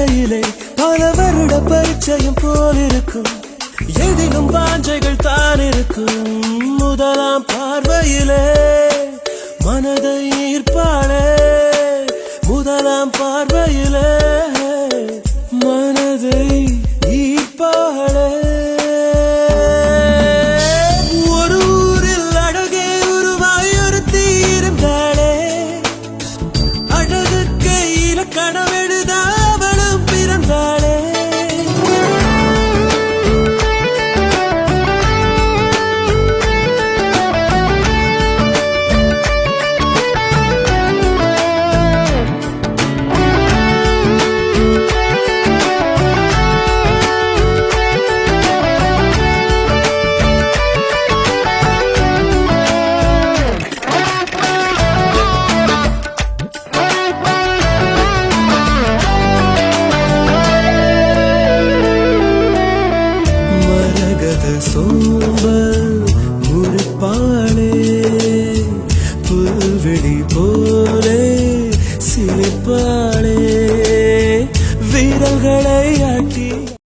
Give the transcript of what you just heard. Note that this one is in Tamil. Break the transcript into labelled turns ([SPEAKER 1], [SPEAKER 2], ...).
[SPEAKER 1] பார்வையிலே பல வருட பரிச்சயம் போலிருக்கும் எதிலும் வாஞ்சைகள் தான் இருக்கும் முதலாம் பார்வையிலே மனதை ஈர்ப்பாளே முதலாம் பார்வையிலே மனதை ஈர்ப்பாளே ஒரு ஊரில் அழகே உருவாய் ஒருத்தி இருந்தாளே அழகுக்கு இலக்கணம் எழுத அவளும் பிறந்தாளே சோம்பல் முறிப்பாள்